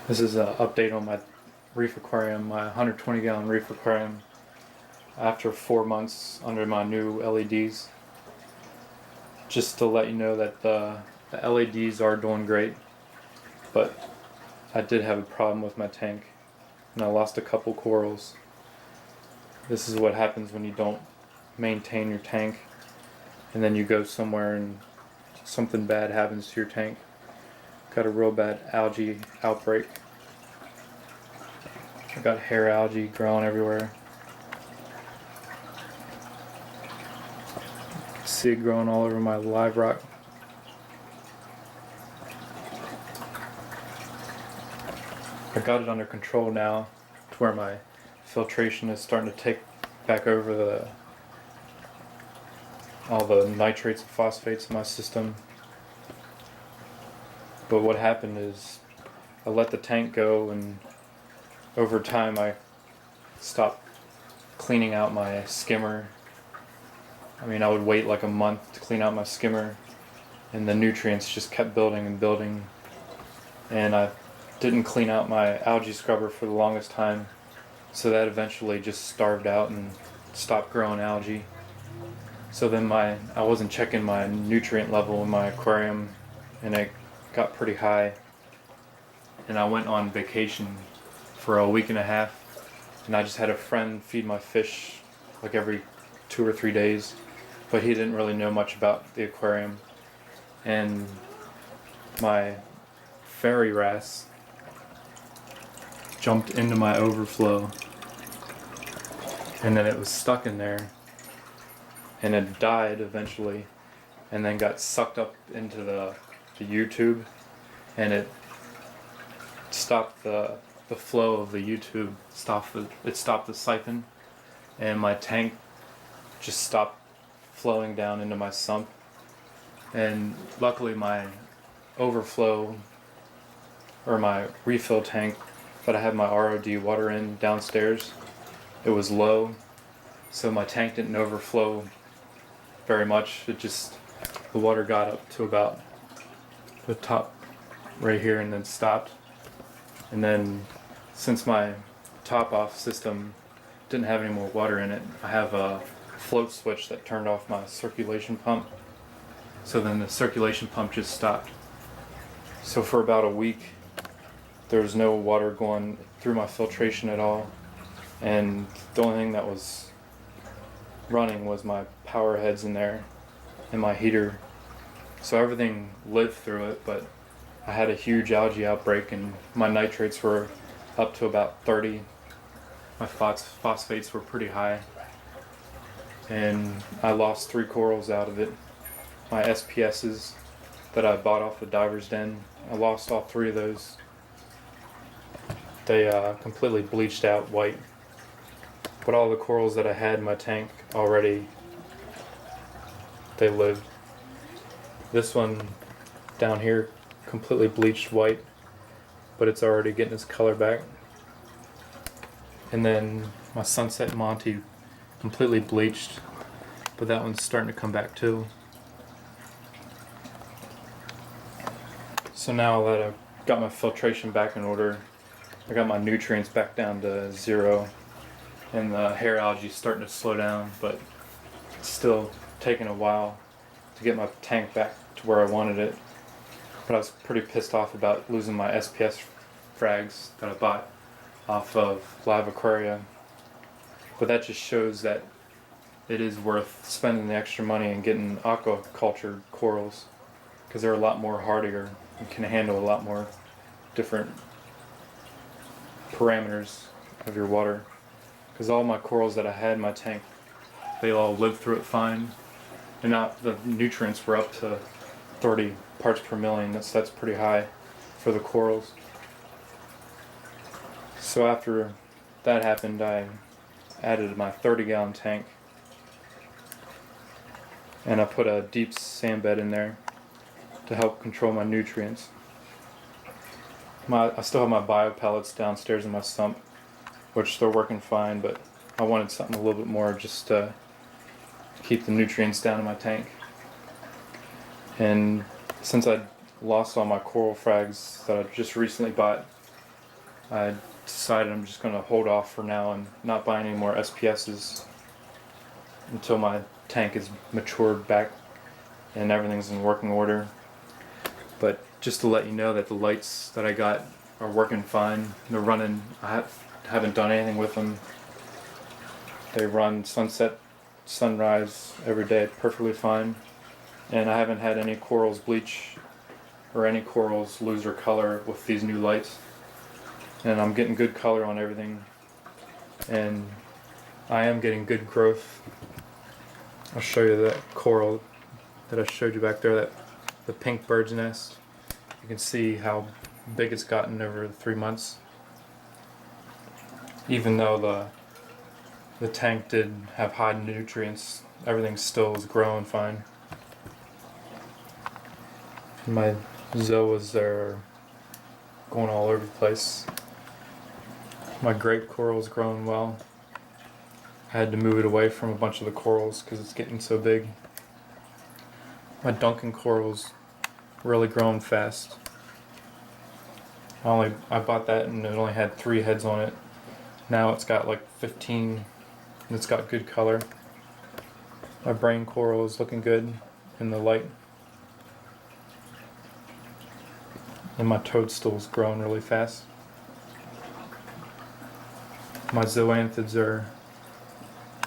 This is an update on my reef aquarium, my 120 gallon reef aquarium after 4 months under my new LEDs. Just to let you know that the LEDs are doing great, but I did have a problem with my tank and I lost a couple corals. This is what happens when you don't maintain your tank and then you go somewhere and something bad happens to your tank. Got a real bad algae outbreak. I got hair algae growing everywhere. See it growing all over my live rock. I got it under control now to where my filtration is starting to take back over all the nitrates and phosphates in my system. But what happened is I let the tank go, and over time I stopped cleaning out my skimmer. I mean, I would wait like a month to clean out my skimmer, and the nutrients just kept building and building. And I didn't clean out my algae scrubber for the longest time, so that eventually just starved out and stopped growing algae. So then I wasn't checking my nutrient level in my aquarium, and it got pretty high. And I went on vacation for a week and a half, and I just had a friend feed my fish like every 2 or 3 days, but he didn't really know much about the aquarium. And my fairy wrasse jumped into my overflow, and then it was stuck in there, and it died eventually, and then got sucked up into the U-tube, and it stopped the flow of the U-tube, it stopped the siphon, and my tank just stopped flowing down into my sump. And luckily my overflow, or my refill tank that I had my ROD water in downstairs, it was low, so my tank didn't overflow very much. The water got up to about the top right here and then stopped. And then since my top off system didn't have any more water in it, I have a float switch that turned off my circulation pump. So then the circulation pump just stopped. So for about a week there was no water going through my filtration at all, and the only thing that was running was my power heads in there and my heater. So everything lived through it, but I had a huge algae outbreak and my nitrates were up to about 30. My phosphates were pretty high, and I lost 3 corals out of it. My SPS's that I bought off the diver's den, I lost all 3 of those. They completely bleached out white. But all the corals that I had in my tank already, they lived. This one down here completely bleached white, but it's already getting its color back. And then my Sunset Monty completely bleached, but that one's starting to come back too. So now that I've got my filtration back in order, I got my nutrients back down to 0, and the hair algae is starting to slow down, but it's still taking a while to get my tank back to where I wanted it. But I was pretty pissed off about losing my SPS frags that I bought off of Live Aquaria. But that just shows that it is worth spending the extra money and getting aquaculture corals, because they're a lot more hardier and can handle a lot more different parameters of your water. Because all my corals that I had in my tank, they all lived through it fine, and not the nutrients were up to 30 parts per million. That's pretty high for the corals. So after that happened, I added my 30-gallon tank, and I put a deep sand bed in there to help control my nutrients. I still have my bio pellets downstairs in my sump, which they're working fine, but I wanted something a little bit more just to keep the nutrients down in my tank. And since I lost all my coral frags that I just recently bought, I decided I'm just going to hold off for now and not buy any more SPSs until my tank is matured back and everything's in working order. But just to let you know that the lights that I got are working fine. They're running. I haven't done anything with them. They run sunset, sunrise every day perfectly fine. And I haven't had any corals bleach or any corals lose their color with these new lights. And I'm getting good color on everything. And I am getting good growth. I'll show you that coral that I showed you back there, the pink bird's nest. You can see how big it's gotten over 3 months. Even though the tank did have high nutrients, everything still is growing fine. My zoas are going all over the place. My grape coral is growing well. I had to move it away from a bunch of the corals because it's getting so big. My Duncan coral's really growing fast. I bought that and it only had 3 heads on it. Now it's got like 15 and it's got good color. My brain coral is looking good in the light. And my toadstool's growing really fast. My zoanthids are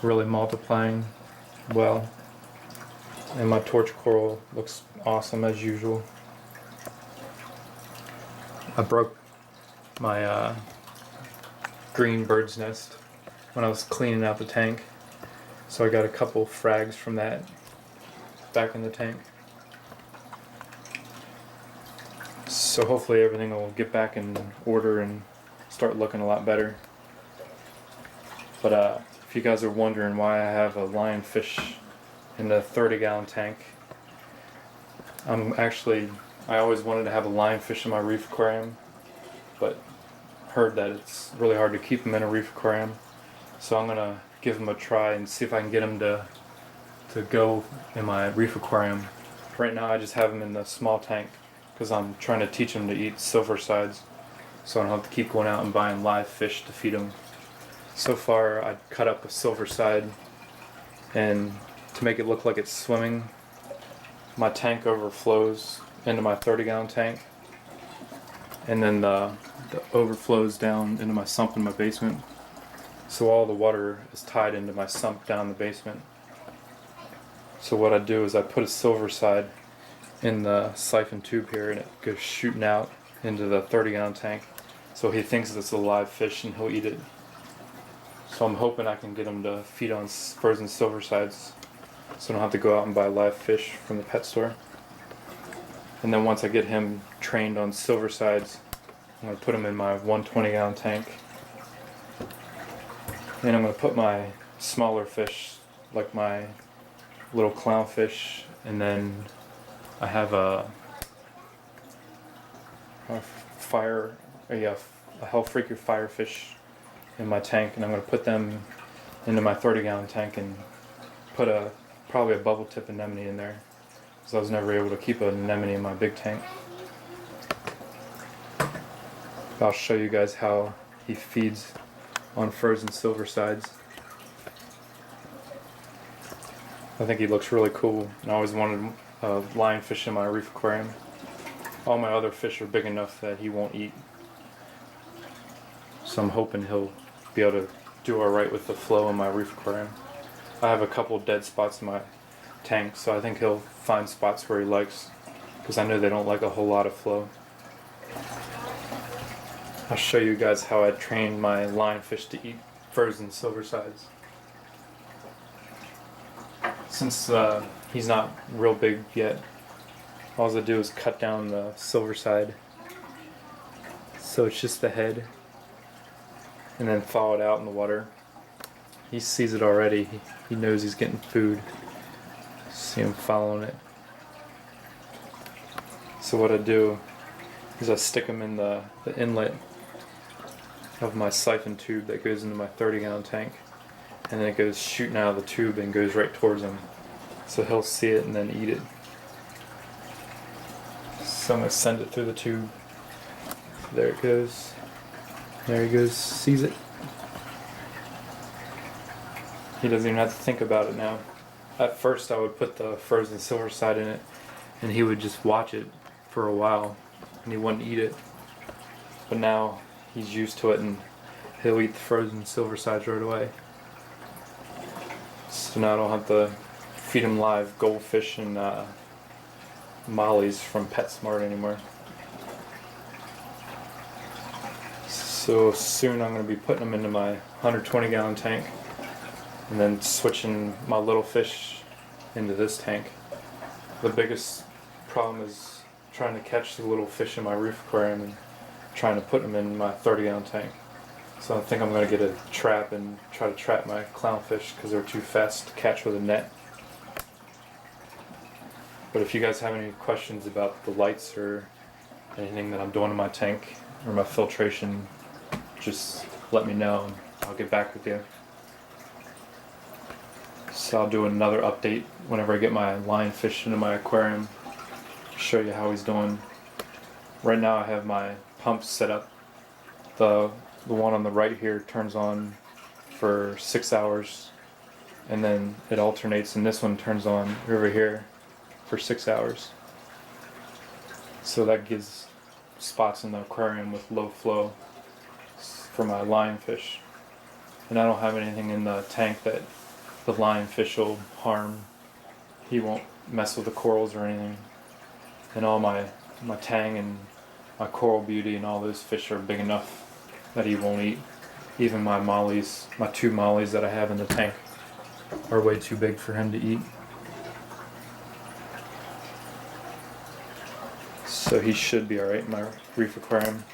really multiplying well. And my torch coral looks awesome as usual. I broke my green bird's nest when I was cleaning out the tank. So I got a couple frags from that back in the tank. So hopefully everything will get back in order and start looking a lot better. But if you guys are wondering why I have a lionfish in a 30-gallon tank, I always wanted to have a lionfish in my reef aquarium, but heard that it's really hard to keep them in a reef aquarium. So I'm gonna give them a try and see if I can get them to go in my reef aquarium. Right now I just have them in the small tank because I'm trying to teach them to eat silver sides, so I don't have to keep going out and buying live fish to feed them. So far I cut up a silver side, and to make it look like it's swimming, my tank overflows into my 30-gallon tank, and then the overflows down into my sump in my basement. So all the water is tied into my sump down the basement. So what I do is I put a silver side in the siphon tube here, and it goes shooting out into the 30-gallon tank. So he thinks it's a live fish and he'll eat it. So I'm hoping I can get him to feed on frozen silver sides, so I don't have to go out and buy live fish from the pet store. And then once I get him trained on silver sides, I'm going to put him in my 120-gallon tank. And I'm going to put my smaller fish, like my little clownfish, and then I have a hell freaker firefish in my tank, and I'm going to put them into my 30-gallon tank and put probably a bubble tip anemone in there, because I was never able to keep an anemone in my big tank. I'll show you guys how he feeds on frozen silver sides. I think he looks really cool, and I always wanted a lionfish in my reef aquarium. All my other fish are big enough that he won't eat, so I'm hoping he'll be able to do alright with the flow in my reef aquarium. I have a couple dead spots in my tank, so I think he'll find spots where he likes, because I know they don't like a whole lot of flow. I'll show you guys how I trained my lionfish to eat frozen silver sides. Since he's not real big yet, all I do is cut down the silver side, so it's just the head, and then thaw it out in the water. He sees it already. He knows he's getting food. See him following it. So what I do is I stick him in the inlet of my siphon tube that goes into my 30-gallon tank, and then it goes shooting out of the tube and goes right towards him. So he'll see it and then eat it. So I'm going to send it through the tube. There it goes. There he goes, sees it. He doesn't even have to think about it now. At first I would put the frozen silver side in it and he would just watch it for a while and he wouldn't eat it. But now he's used to it and he'll eat the frozen silver sides right away. So now I don't have to feed him live goldfish and mollies from PetSmart anymore. So soon I'm going to be putting them into my 120 gallon tank and then switching my little fish into this tank. The biggest problem is trying to catch the little fish in my reef aquarium and trying to put them in my 30 gallon tank. So I think I'm going to get a trap and try to trap my clownfish because they're too fast to catch with a net. But if you guys have any questions about the lights or anything that I'm doing in my tank or my filtration, just let me know and I'll get back with you. So I'll do another update whenever I get my lionfish into my aquarium, show you how he's doing. Right now I have my pumps set up. The one on the right here turns on for 6 hours and then it alternates, and this one turns on over here for 6 hours. So that gives spots in the aquarium with low flow for my lionfish. And I don't have anything in the tank that the lionfish will harm. He won't mess with the corals or anything. And all my tang and my coral beauty and all those fish are big enough that he won't eat. Even my mollies, my 2 mollies that I have in the tank are way too big for him to eat. So he should be alright in my reef aquarium.